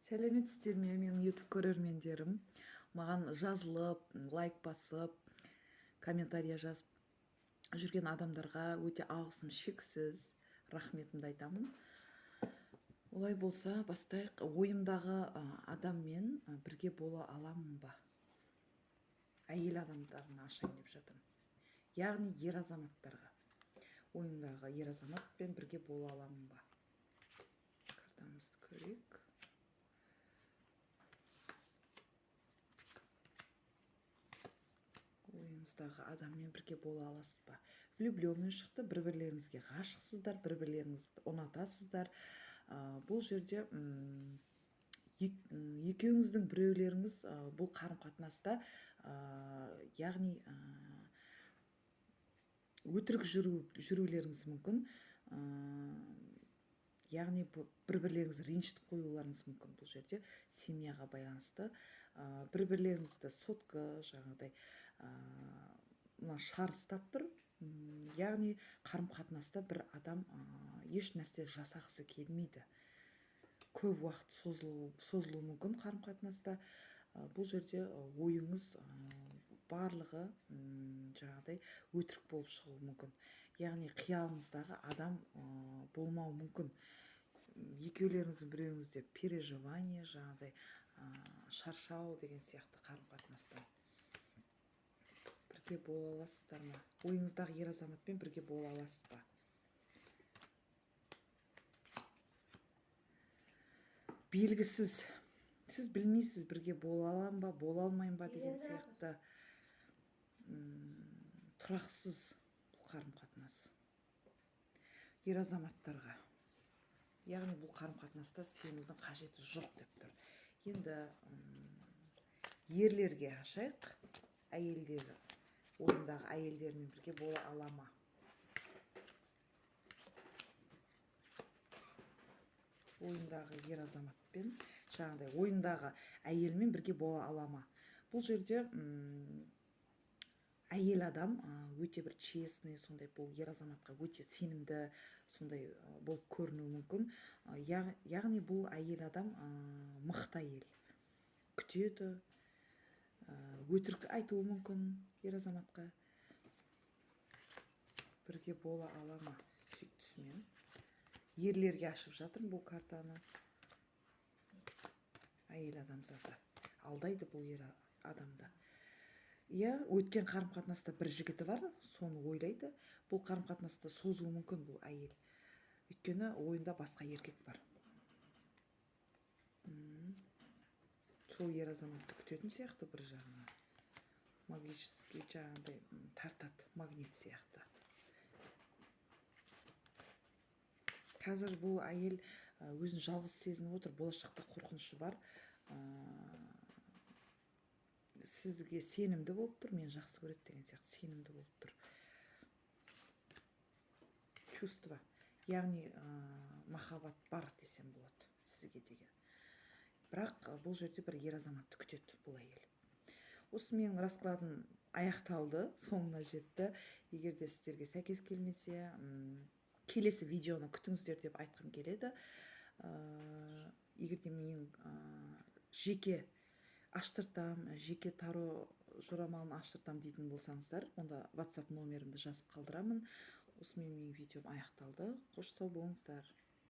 Сәлеметсіздер ме, менің YouTube көрермендерім. Маған жазылып, лайк басып, комментария жазып жүрген адамдарға өте алғысым шексіз, рахметімді айтамын. Олай болса, бастайық. Ойымдағы адаммен бірге бола аламын ба? Әйел адамдарына ашайын деп жатырмын. Яғни ер азаматтарға. Ойымдағы ер азаматпен бірге бола аламын ба? Картамызды көрейік. Ойыңыздағы адаммен бірге бола аласыз ба? Влюбленный шықты, бір-бірлеріңізге ғашықсыздар, бір-бірлеріңізді ұнатасыздар. Бұл жерде екеуіңіздің біреулеріңіз бұл қарым-қатынаста яғни өтірік жүрулеріңіз мүмкін. Яғни бір-бірлеріңізді ренжітіп қоюларыңыз мүмкін. Бұл жерде семьяға байланысты. Бір-бірлеріңізді сотка жаңағыдай шарыстап тұр. Яғни қарым-қатынаста бір адам еш нәрсе жасағысы келмейді. Көп уақыт созылуы мүмкін қарым-қатынаста. Бұл жерде ойыңыз барлығы жаңағыдай өтірік болып шығуы мүмкін. Яғни қиялыңыздағы адам болмауы мүмкін. Екеулеріңіздің біреуіңізде переживание, жаңағыдай шаршау деген сияқты қарым-қатынаста. Бірге бола аласыздар ма? Ойыңыздағы ер азаматпен бірге бола аласыз ба? Белгісіз. Сіз білмейсіз, бірге бола аламын ба, бола алмайын ба деген сияқты тұрақсыз бұл қарым-қатынас. Ер азаматтарға. Яғни бұл қарым-қатынаста сенудің қажеті жоқ деп тұр. Енді ерлерге ашайық. Әйелдері, ойындағы әйелдермен бірге бола ала ма? Ойындағы ер азаматпен, жаңағыдай ойындағы әйелмен бірге бола ала ма? Бұл жерде әйел адам өте бір честный, сондай бұл ер азаматқа өте сенімді, сондай болып көрінуі мүмкін. Яғни бұл әйел адам мықты әйел. Күтеді, өтірік айтуы мүмкін ер азаматқа. Бірге бола ала ма? Сүйіктісімен. Ерлерге ашып жатырмын бұл картаны. Әйел адамзаты алдайды бұл ер адамды. Өткен қарым-қатынаста бір жігіті бар, соны ойлайды. Бұл қарым-қатынаста созуы мүмкін бұл әйел. Өйткені ойында басқа еркек бар. Сол ер азаматты күтетін сияқты бір жағынан. Магический жаңағыдай тартады, магнит сияқты. Қазір бұл әйел өзін жалғыз сезініп отыр, болашақта қорқынышы бар. Сізге сенімді болып тұр, мен жақсы көреді деген сияқты сенімді болып тұр. Чувство, яғни махаббат бар десем болады сізге деген. Бірақ бұл жерде бір ер азаматты күтеді бұл әйел. Осы менің раскладым аяқталды, соңына жетті. Егер де сіздерге сәйкес келмесе, келесі видеоны күтіңіздер деп айтқым келеді. Егер де мен жеке аштыртам, жеке таро жорамалын аштыртам дейтін болсаңыздар, онда WhatsApp номерімді жазып қалдырамын. Осымен менің видеом аяқталды. Қош сау болыңыздар.